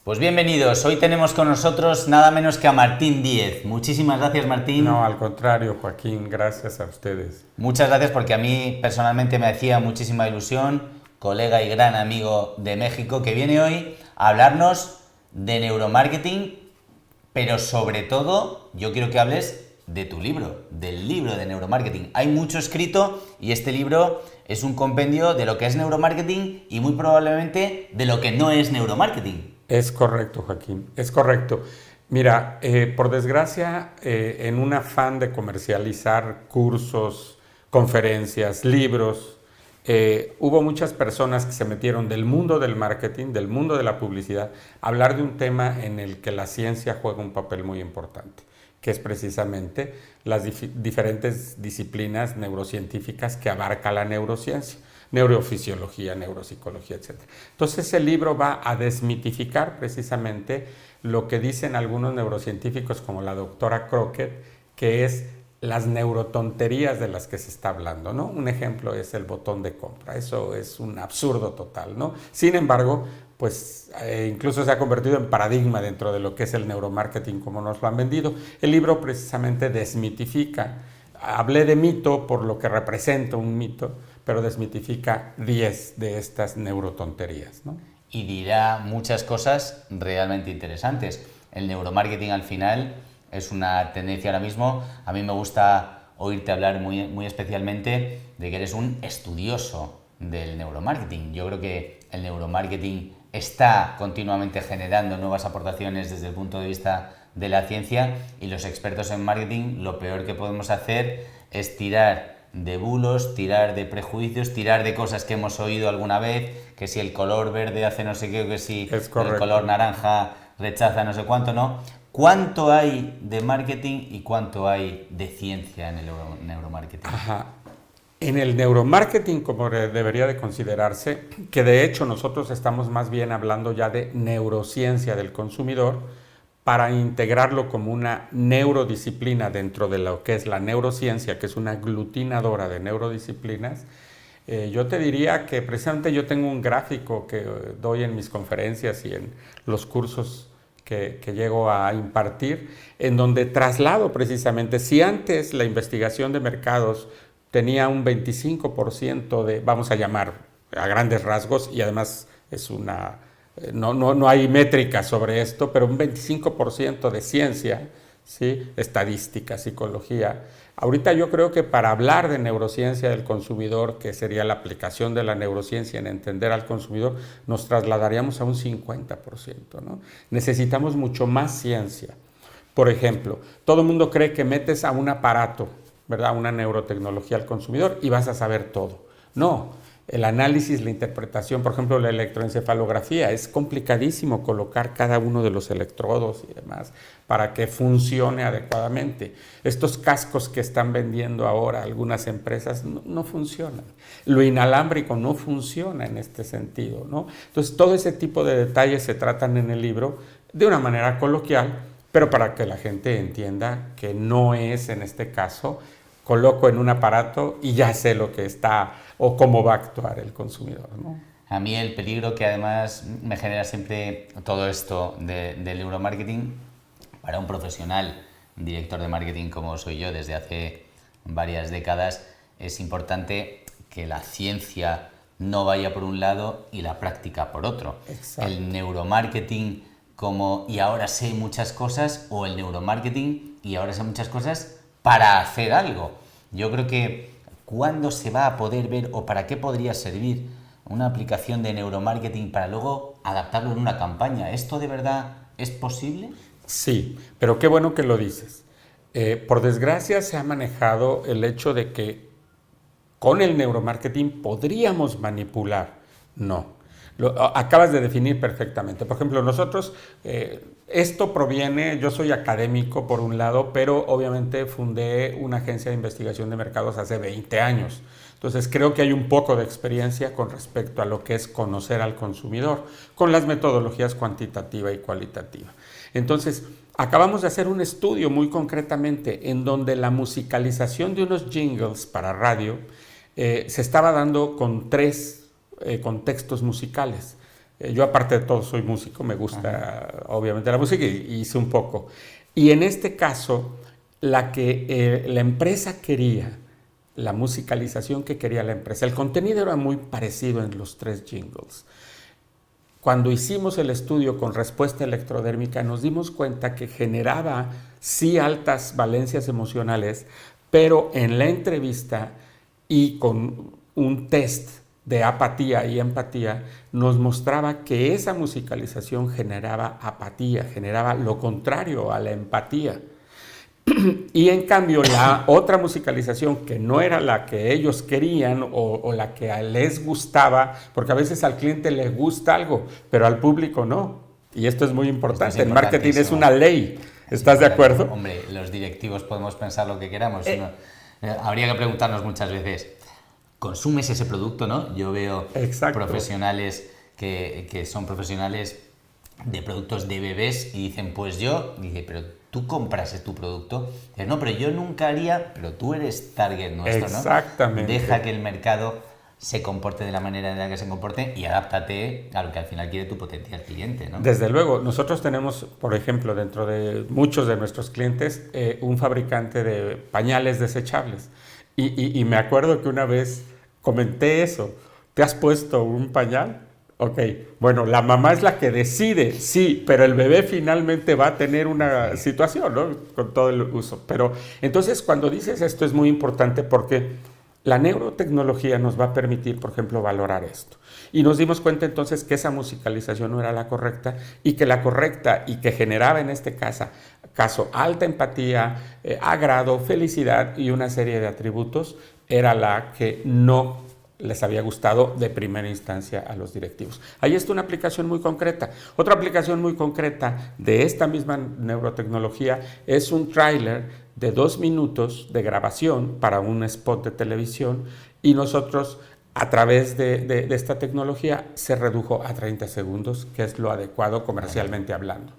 Pues bienvenidos, hoy tenemos con nosotros nada menos que a Martín Díez. Muchísimas gracias, Martín. No, al contrario, Joaquín, gracias a ustedes. Muchas gracias porque a mí personalmente me hacía muchísima ilusión, colega y gran amigo de México, que viene hoy a hablarnos de neuromarketing, pero sobre todo yo quiero que hables de tu libro, del libro de neuromarketing. Hay mucho escrito y este libro es un compendio de lo que es neuromarketing y muy probablemente de lo que no es neuromarketing. Es correcto, Joaquín, es correcto. Mira, por desgracia, en un afán de comercializar cursos, conferencias, libros, hubo muchas personas que se metieron del mundo del marketing, del mundo de la publicidad, a hablar de un tema en el que la ciencia juega un papel muy importante, que es precisamente las diferentes disciplinas neurocientíficas que abarca la neurociencia. Neurofisiología, neuropsicología, etc. Entonces el libro va a desmitificar precisamente lo que dicen algunos neurocientíficos como la doctora Crockett, que es las neurotonterías de las que se está hablando, ¿no? Un ejemplo es el botón de compra, eso es un absurdo total, ¿no? Sin embargo, pues incluso se ha convertido en paradigma dentro de lo que es el neuromarketing como nos lo han vendido. El libro precisamente desmitifica, hablé de mito por lo que representa un mito, pero desmitifica 10 de estas neurotonterías, ¿no? Y dirá muchas cosas realmente interesantes. El neuromarketing al final es una tendencia ahora mismo. A mí me gusta oírte hablar muy especialmente de que eres un estudioso del neuromarketing. Yo creo que el neuromarketing está continuamente generando nuevas aportaciones desde el punto de vista de la ciencia y los expertos en marketing lo peor que podemos hacer es tirar de bulos, tirar de prejuicios, tirar de cosas que hemos oído alguna vez, que si el color verde hace no sé qué, o que si el color naranja rechaza no sé cuánto, ¿no? ¿Cuánto hay de marketing y cuánto hay de ciencia en el neuromarketing? Ajá. En el neuromarketing, como debería de considerarse, que de hecho nosotros estamos más bien hablando ya de neurociencia del consumidor, para integrarlo como una neurodisciplina dentro de lo que es la neurociencia, que es una aglutinadora de neurodisciplinas. Yo te diría que precisamente yo tengo un gráfico que doy en mis conferencias y en los cursos que llego a impartir, en donde traslado precisamente, si antes la investigación de mercados tenía un 25% de, vamos a llamar a grandes rasgos, y además es una... No hay métricas sobre esto, pero un 25% de ciencia, ¿sí? Estadística, psicología. Ahorita yo creo que para hablar de neurociencia del consumidor, que sería la aplicación de la neurociencia en entender al consumidor, nos trasladaríamos a un 50%, ¿no? Necesitamos mucho más ciencia. Por ejemplo, todo el mundo cree que metes a un aparato, ¿verdad? Una neurotecnología al consumidor y vas a saber todo. No. El análisis, la interpretación, por ejemplo, la electroencefalografía, es complicadísimo colocar cada uno de los electrodos y demás para que funcione adecuadamente. Estos cascos que están vendiendo ahora algunas empresas no funcionan. Lo inalámbrico no funciona en este sentido, ¿no? Entonces, todo ese tipo de detalles se tratan en el libro de una manera coloquial, pero para que la gente entienda que no es, en este caso, coloco en un aparato y ya sé lo que está o cómo va a actuar el consumidor, ¿no? A mí el peligro que además me genera siempre todo esto del neuromarketing para un profesional, un director de marketing como soy yo desde hace varias décadas, es importante que la ciencia no vaya por un lado y la práctica por otro. Exacto. El neuromarketing como y ahora sé muchas cosas o el neuromarketing y ahora sé muchas cosas para hacer algo. Yo creo que ¿cuándo se va a poder ver o para qué podría servir una aplicación de neuromarketing para luego adaptarlo en una campaña? ¿Esto de verdad es posible? Sí, pero qué bueno que lo dices. Por desgracia se ha manejado el hecho de que con el neuromarketing podríamos manipular. No. Acabas de definir perfectamente. Por ejemplo, nosotros, esto proviene, yo soy académico por un lado, pero obviamente fundé una agencia de investigación de mercados hace 20 años. Entonces creo que hay un poco de experiencia con respecto a lo que es conocer al consumidor, con las metodologías cuantitativa y cualitativa. Entonces, acabamos de hacer un estudio muy concretamente en donde la musicalización de unos jingles para radio se estaba dando con 3 contextos musicales. Yo aparte de todo soy músico, me gusta obviamente la música y hice un poco. Y en este caso, la empresa quería, la musicalización que quería la empresa, el contenido era muy parecido en los 3 jingles. Cuando hicimos el estudio con respuesta electrodérmica, nos dimos cuenta que generaba sí altas valencias emocionales, pero en la entrevista y con un test de apatía y empatía, nos mostraba que esa musicalización generaba apatía, generaba lo contrario a la empatía. Y en cambio la otra musicalización que no era la que ellos querían o la que les gustaba, porque a veces al cliente le gusta algo, pero al público no. Y esto es muy importante. El marketing es una ley. ¿Estás de acuerdo? Hombre, los directivos podemos pensar lo que queramos. Habría que preguntarnos muchas veces, ¿consumes ese producto, no? Yo veo profesionales que son profesionales de productos de bebés y dicen, pues yo, dice, pero tú compras tu producto. Dices, no, pero yo nunca haría, pero tú eres target nuestro, ¿no? Exactamente. Deja que el mercado se comporte de la manera en la que se comporte y adáptate a lo que al final quiere tu potencial cliente, ¿no? Desde luego, nosotros tenemos, por ejemplo, dentro de muchos de nuestros clientes, un fabricante de pañales desechables. Y me acuerdo que una vez comenté eso. ¿Te has puesto un pañal? Ok, bueno, la mamá es la que decide, sí, pero el bebé finalmente va a tener una situación, ¿no? Con todo el uso. Pero entonces cuando dices esto es muy importante porque la neurotecnología nos va a permitir, por ejemplo, valorar esto. Y nos dimos cuenta entonces que esa musicalización no era la correcta y que la correcta y que generaba en este caso alta empatía, agrado, felicidad y una serie de atributos era la que no les había gustado de primera instancia a los directivos. Ahí está una aplicación muy concreta. Otra aplicación muy concreta de esta misma neurotecnología es un tráiler de 2 minutos de grabación para un spot de televisión y nosotros a través de esta tecnología se redujo a 30 segundos, que es lo adecuado comercialmente hablando.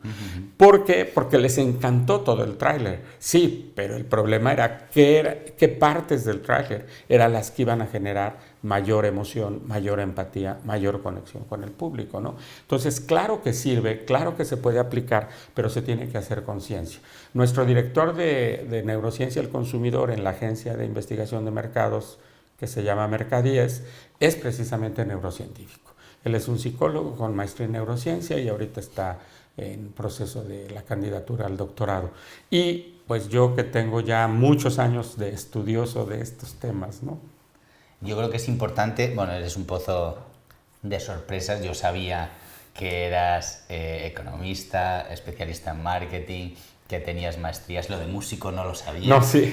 ¿Por qué? Porque les encantó todo el tráiler. Sí, pero el problema era qué partes del tráiler eran las que iban a generar mayor emoción, mayor empatía, mayor conexión con el público, ¿no? Entonces, claro que sirve, claro que se puede aplicar, pero se tiene que hacer conciencia. Nuestro director de Neurociencia del Consumidor en la Agencia de Investigación de Mercados, que se llama Mercadíes, es precisamente neurocientífico. Él es un psicólogo con maestría en neurociencia y ahorita está en proceso de la candidatura al doctorado. Y pues yo que tengo ya muchos años de estudioso de estos temas, ¿no? Yo creo que es importante, bueno, eres un pozo de sorpresas, yo sabía que eras economista, especialista en marketing, que tenías maestrías, lo de músico no lo sabía. No, sí,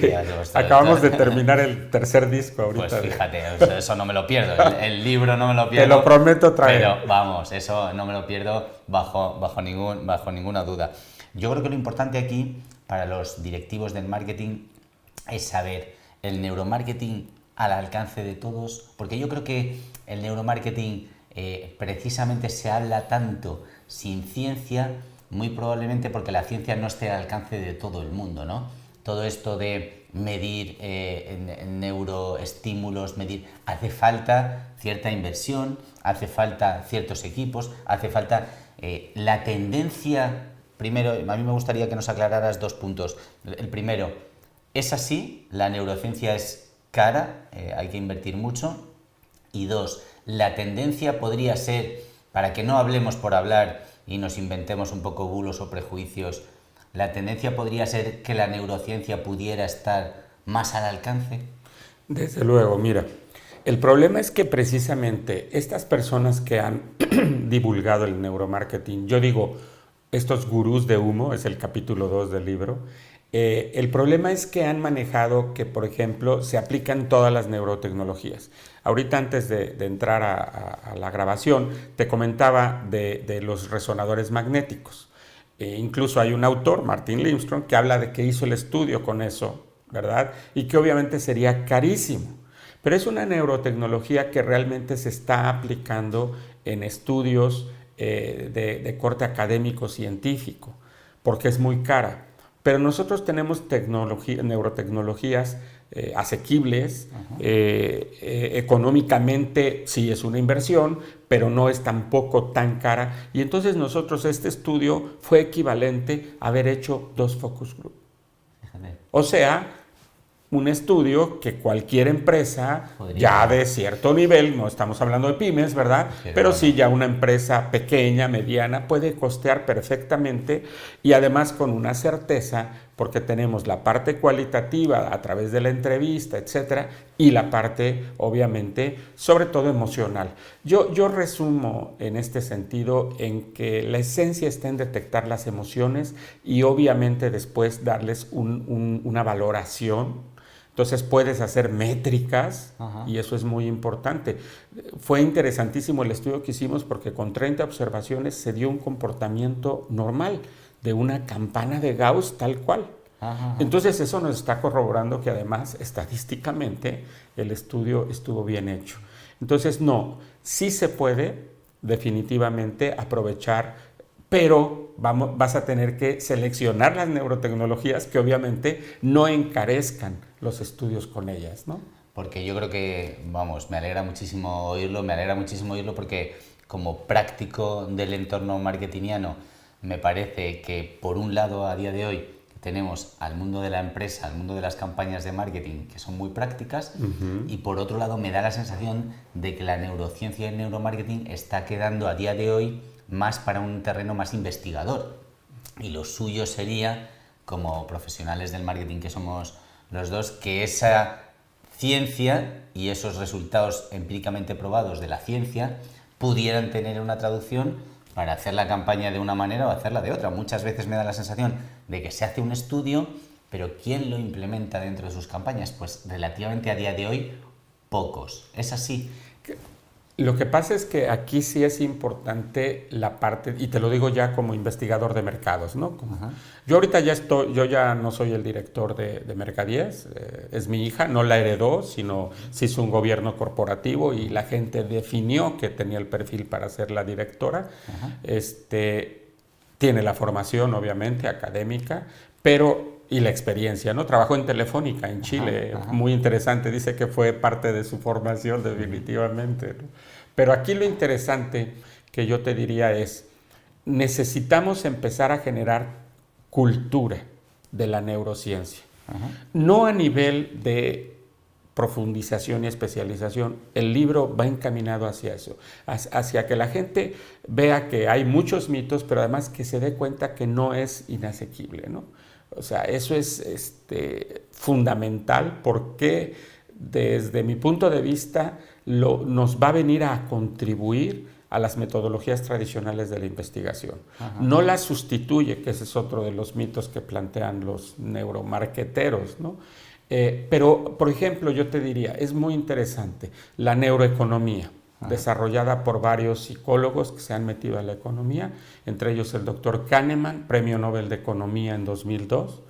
acabamos de terminar el tercer disco ahorita. Pues fíjate, eso no me lo pierdo, el libro no me lo pierdo. Te lo prometo traer. Pero vamos, eso no me lo pierdo bajo ninguna duda. Yo creo que lo importante aquí para los directivos del marketing es saber el neuromarketing al alcance de todos, porque yo creo que el neuromarketing precisamente se habla tanto sin ciencia, muy probablemente porque la ciencia no esté al alcance de todo el mundo, ¿no? Todo esto de medir neuroestímulos, hace falta cierta inversión, hace falta ciertos equipos, hace falta la tendencia. Primero, a mí me gustaría que nos aclararas 2 puntos. El primero, ¿es así? ¿La neurociencia es cara? ¿Hay que invertir mucho? Y 2, la tendencia podría ser, para que no hablemos por hablar y nos inventemos un poco bulos o prejuicios, ¿la tendencia podría ser que la neurociencia pudiera estar más al alcance? Desde luego, mira, el problema es que precisamente estas personas que han divulgado el neuromarketing, yo digo, estos gurús de humo, es el capítulo 2 del libro, el problema es que han manejado que, por ejemplo, se aplican todas las neurotecnologías. Ahorita antes de entrar a la grabación, te comentaba de los resonadores magnéticos. Incluso hay un autor, Martin Lindstrom, que habla de que hizo el estudio con eso, ¿verdad? Y que obviamente sería carísimo. Pero es una neurotecnología que realmente se está aplicando en estudios de corte académico científico, porque es muy cara. Pero nosotros tenemos neurotecnologías asequibles, económicamente sí es una inversión, pero no es tampoco tan cara. Y entonces nosotros este estudio fue equivalente a haber hecho 2 focus group. Fíjate. O sea, un estudio que cualquier empresa ya de cierto nivel, no estamos hablando de pymes, ¿verdad? Pero sí ya una empresa pequeña, mediana, puede costear perfectamente y además con una certeza, porque tenemos la parte cualitativa a través de la entrevista, etcétera, y la parte, obviamente, sobre todo emocional. Yo resumo en este sentido en que la esencia está en detectar las emociones y obviamente después darles una valoración. Entonces puedes hacer métricas. Ajá. Y eso es muy importante. Fue interesantísimo el estudio que hicimos porque con 30 observaciones se dio un comportamiento normal de una campana de Gauss tal cual. Ajá. Entonces eso nos está corroborando que además estadísticamente el estudio estuvo bien hecho. Entonces no, sí se puede definitivamente aprovechar, pero vas a tener que seleccionar las neurotecnologías que obviamente no encarezcan los estudios con ellas, ¿no? Porque yo creo que, vamos, me alegra muchísimo oírlo porque como práctico del entorno marketingiano me parece que por un lado a día de hoy tenemos al mundo de la empresa, al mundo de las campañas de marketing que son muy prácticas y por otro lado me da la sensación de que la neurociencia y el neuromarketing está quedando a día de hoy más para un terreno más investigador y lo suyo sería, como profesionales del marketing que somos los dos, que esa ciencia y esos resultados empíricamente probados de la ciencia pudieran tener una traducción para hacer la campaña de una manera o hacerla de otra. Muchas veces me da la sensación de que se hace un estudio, pero ¿quién lo implementa dentro de sus campañas? Pues relativamente a día de hoy, pocos. ¿Es así? Lo que pasa es que aquí sí es importante la parte, y te lo digo ya como investigador de mercados, ¿no? Yo ahorita yo ya no soy el director de Mercadías, es mi hija, no la heredó, sino se hizo un gobierno corporativo y la gente definió que tenía el perfil para ser la directora. Tiene la formación, obviamente, académica, pero y la experiencia, ¿no? Trabajó en Telefónica, en Chile, muy interesante, dice que fue parte de su formación definitivamente, ¿no? Pero aquí lo interesante que yo te diría es, necesitamos empezar a generar cultura de la neurociencia, no a nivel de profundización y especialización. El libro va encaminado hacia eso, hacia que la gente vea que hay muchos mitos, pero además que se dé cuenta que no es inasequible, ¿no? O sea, eso es fundamental porque desde mi punto de vista nos va a venir a contribuir a las metodologías tradicionales de la investigación. No las sustituye, que ese es otro de los mitos que plantean los neuromarqueteros, ¿no? Pero, por ejemplo, yo te diría, es muy interesante la neuroeconomía, desarrollada por varios psicólogos que se han metido a la economía, entre ellos el doctor Kahneman, Premio Nobel de Economía en 2002,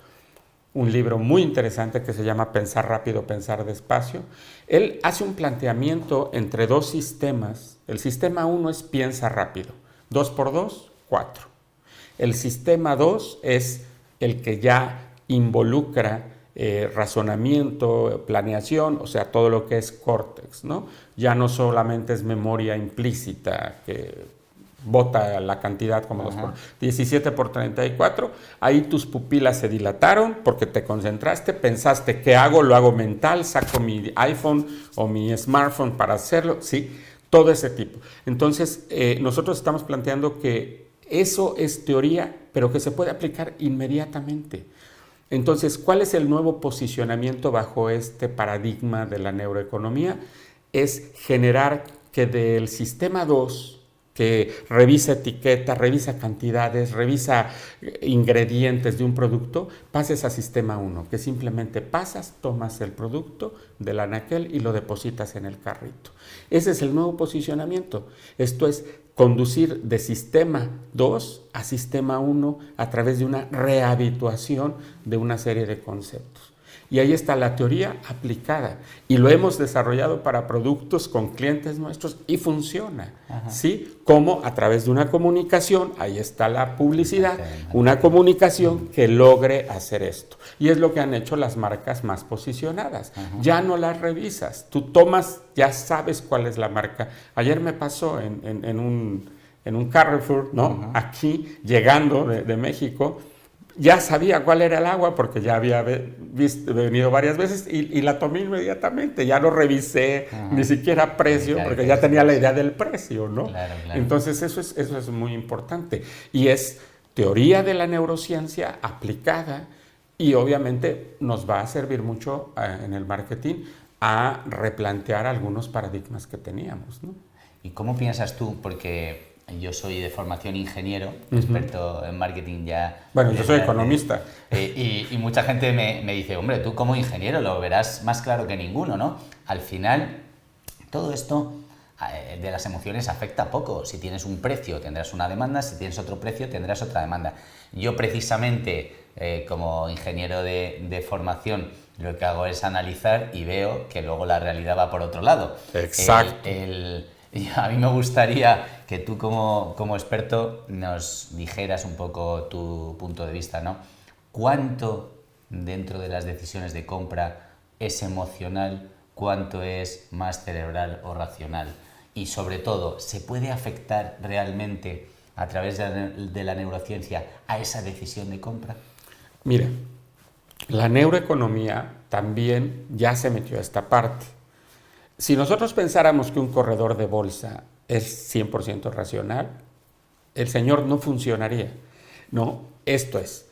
un libro muy interesante que se llama Pensar rápido, pensar despacio. Él hace un planteamiento entre 2 sistemas. El sistema 1 es piensa rápido, 2 por 2, 4. El sistema 2 es el que ya involucra razonamiento, planeación, o sea, todo lo que es córtex, ¿no? Ya no solamente es memoria implícita que bota la cantidad como 17 por 34, ahí tus pupilas se dilataron porque te concentraste, pensaste, ¿qué hago? Lo hago mental, saco mi iPhone o mi smartphone para hacerlo, sí, todo ese tipo. Entonces, nosotros estamos planteando que eso es teoría, pero que se puede aplicar inmediatamente. Entonces, ¿cuál es el nuevo posicionamiento bajo este paradigma de la neuroeconomía? Es generar que del sistema 2, que revisa etiquetas, revisa cantidades, revisa ingredientes de un producto, pases a sistema 1, que simplemente pasas, tomas el producto del anaquel y lo depositas en el carrito. Ese es el nuevo posicionamiento. Esto es conducir de sistema 2 a sistema 1 a través de una rehabituación de una serie de conceptos. Y ahí está la teoría aplicada. Y lo hemos desarrollado para productos con clientes nuestros y funciona. ¿Sí? Como a través de una comunicación, ahí está la publicidad, una comunicación que logre hacer esto. Y es lo que han hecho las marcas más posicionadas. Ya no las revisas. Tú tomas, ya sabes cuál es la marca. Ayer me pasó en un Carrefour, ¿no? Aquí, llegando de México, ya sabía cuál era el agua porque ya había venido varias veces y la tomé inmediatamente, ya no revisé ni siquiera precio porque ya tenía la idea del precio, ¿no? Claro. Entonces eso es muy importante y es teoría de la neurociencia aplicada y obviamente nos va a servir mucho en el marketing a replantear algunos paradigmas que teníamos, ¿no? ¿Y cómo piensas tú? Porque yo soy de formación ingeniero, experto en marketing ya. Bueno, yo soy economista. Y mucha gente me dice, hombre, tú como ingeniero lo verás más claro que ninguno, ¿no? Al final, todo esto de las emociones afecta poco. Si tienes un precio, tendrás una demanda. Si tienes otro precio, tendrás otra demanda. Yo precisamente, como ingeniero de formación, lo que hago es analizar y veo que luego la realidad va por otro lado. Exacto. Y a mí me gustaría que tú como experto nos dijeras un poco tu punto de vista, ¿no? ¿Cuánto dentro de las decisiones de compra es emocional? ¿Cuánto es más cerebral o racional? Y sobre todo, ¿se puede afectar realmente a través de la neurociencia a esa decisión de compra? Mira, la neuroeconomía también ya se metió a esta parte. Si nosotros pensáramos que un corredor de bolsa es 100% racional, el señor no funcionaría. No, esto es.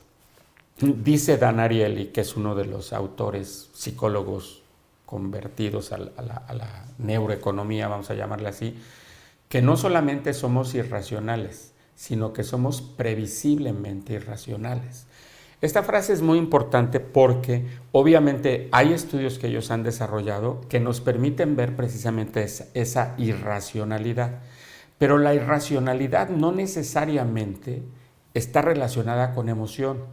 Dice Dan Ariely, que es uno de los autores psicólogos convertidos a la neuroeconomía, vamos a llamarle así, que no solamente somos irracionales, sino que somos previsiblemente irracionales. Esta frase es muy importante porque obviamente hay estudios que ellos han desarrollado que nos permiten ver precisamente esa irracionalidad, pero la irracionalidad no necesariamente está relacionada con emoción,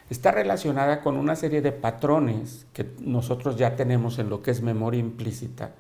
está relacionada con una serie de patrones que nosotros ya tenemos en lo que es memoria implícita,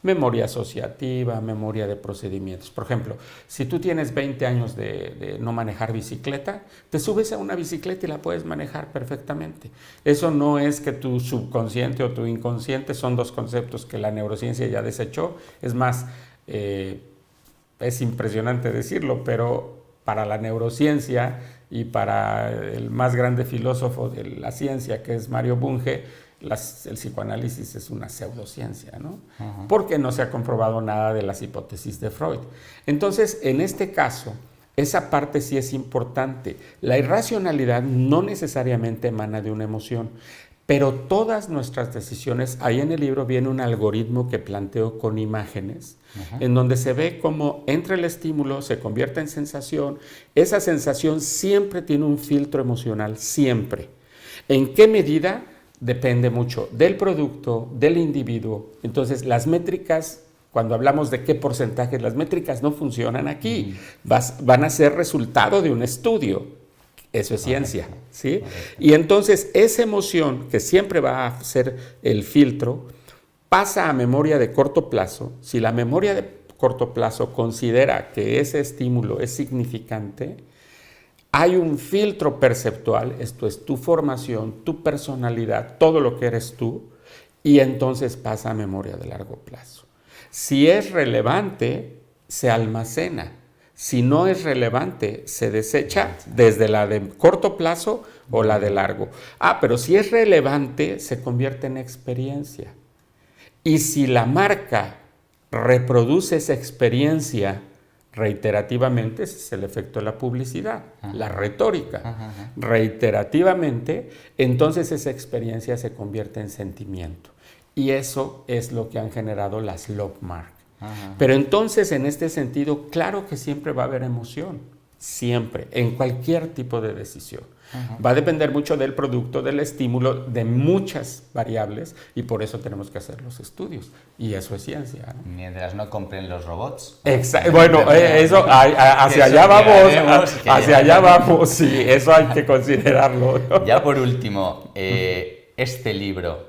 memoria asociativa, memoria de procedimientos. Por ejemplo, si tú tienes 20 años de no manejar bicicleta, te subes a una bicicleta y la puedes manejar perfectamente. Eso no es que tu subconsciente o tu inconsciente, son dos conceptos que la neurociencia ya desechó. Es más, es impresionante decirlo, pero para la neurociencia y para el más grande filósofo de la ciencia, que es Mario Bunge, el psicoanálisis es una pseudociencia, ¿no? Porque no se ha comprobado nada de las hipótesis de Freud. Entonces, en este caso, esa parte sí es importante. La irracionalidad no necesariamente emana de una emoción, pero todas nuestras decisiones, ahí en el libro viene un algoritmo que planteo con imágenes, en donde se ve cómo entra el estímulo, se convierte en sensación. Esa sensación siempre tiene un filtro emocional, siempre. ¿En qué medida? Depende mucho del producto, del individuo. Entonces, las métricas, cuando hablamos de qué porcentaje, las métricas no funcionan aquí. Van a ser resultado de un estudio. Eso es ciencia, ¿sí? Y entonces, esa emoción, que siempre va a ser el filtro, pasa a memoria de corto plazo. Si la memoria de corto plazo considera que ese estímulo es significante, hay un filtro perceptual, esto es tu formación, tu personalidad, todo lo que eres tú, y entonces pasa a memoria de largo plazo. Si es relevante, se almacena. Si no es relevante, se desecha desde la de corto plazo o la de largo. Pero si es relevante, se convierte en experiencia. Y si la marca reproduce esa experiencia reiterativamente, ese es el efecto de la publicidad, la retórica. Reiterativamente, entonces esa experiencia se convierte en sentimiento. Y eso es lo que han generado las love mark. Pero entonces, en este sentido, claro que siempre va a haber emoción, siempre, en cualquier tipo de decisión. Va a depender mucho del producto, del estímulo, de muchas variables, y por eso tenemos que hacer los estudios. Y eso es ciencia, ¿no? Mientras no compren los robots. Bueno, eso, hacia allá vamos, hacia allá vamos, sí, eso hay que considerarlo, ¿no? Ya por último, ¿es este libro,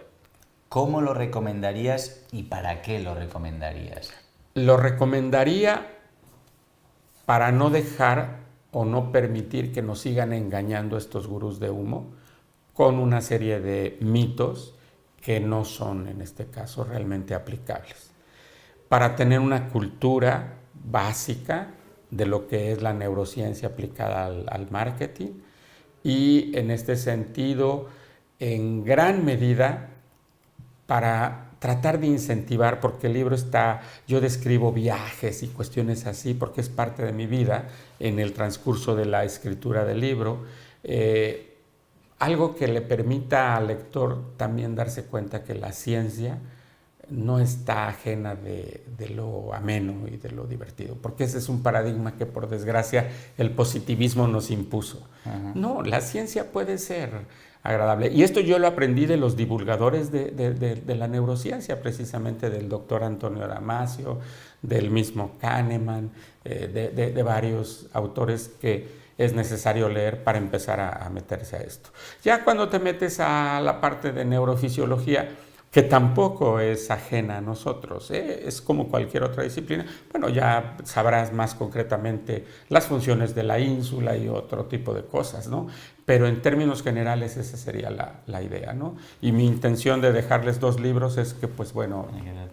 ¿cómo lo recomendarías y para qué lo recomendarías? Lo recomendaría para no dejar o no permitir que nos sigan engañando estos gurús de humo con una serie de mitos que no son, en este caso, realmente aplicables. Para tener una cultura básica de lo que es la neurociencia aplicada al marketing y, en este sentido, en gran medida, para tratar de incentivar, porque el libro está, yo describo viajes y cuestiones así, porque es parte de mi vida en el transcurso de la escritura del libro, algo que le permita al lector también darse cuenta que la ciencia no está ajena de lo ameno y de lo divertido, porque ese es un paradigma que, por desgracia, el positivismo nos impuso. No, la ciencia puede ser agradable. Y esto yo lo aprendí de los divulgadores de la neurociencia, precisamente del doctor Antonio Damasio, del mismo Kahneman, de varios autores que es necesario leer para empezar a meterse a esto. Ya cuando te metes a la parte de neurofisiología, que tampoco es ajena a nosotros, es como cualquier otra disciplina, bueno, ya sabrás más concretamente las funciones de la ínsula y otro tipo de cosas, ¿no? Pero en términos generales esa sería la idea, ¿no? Y mi intención de dejarles 2 libros es que, pues bueno,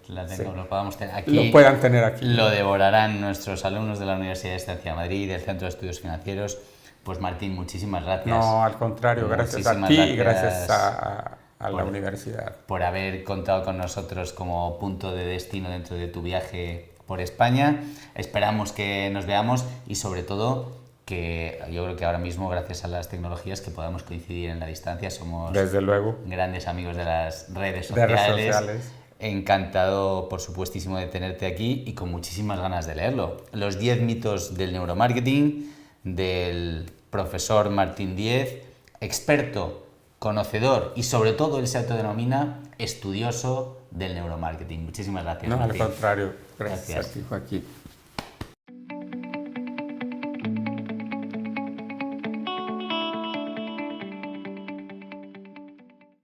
lo podamos tener aquí, lo puedan tener aquí. Lo devorarán nuestros alumnos de la Universidad de Estancia de Madrid y del Centro de Estudios Financieros. Pues Martín, muchísimas gracias. No, al contrario, gracias a ti y gracias a la universidad. Por haber contado con nosotros como punto de destino dentro de tu viaje por España. Esperamos que nos veamos y, sobre todo, que yo creo que ahora mismo, gracias a las tecnologías, que podamos coincidir en la distancia. Somos, desde luego, grandes amigos de las redes sociales. Encantado, por supuestísimo, de tenerte aquí y con muchísimas ganas de leerlo. Los 10 mitos del neuromarketing, del profesor Martín Díez, experto, conocedor y, sobre todo, él se autodenomina estudioso del neuromarketing. Muchísimas gracias, No, Martín. al contrario. Gracias a ti, Joaquín.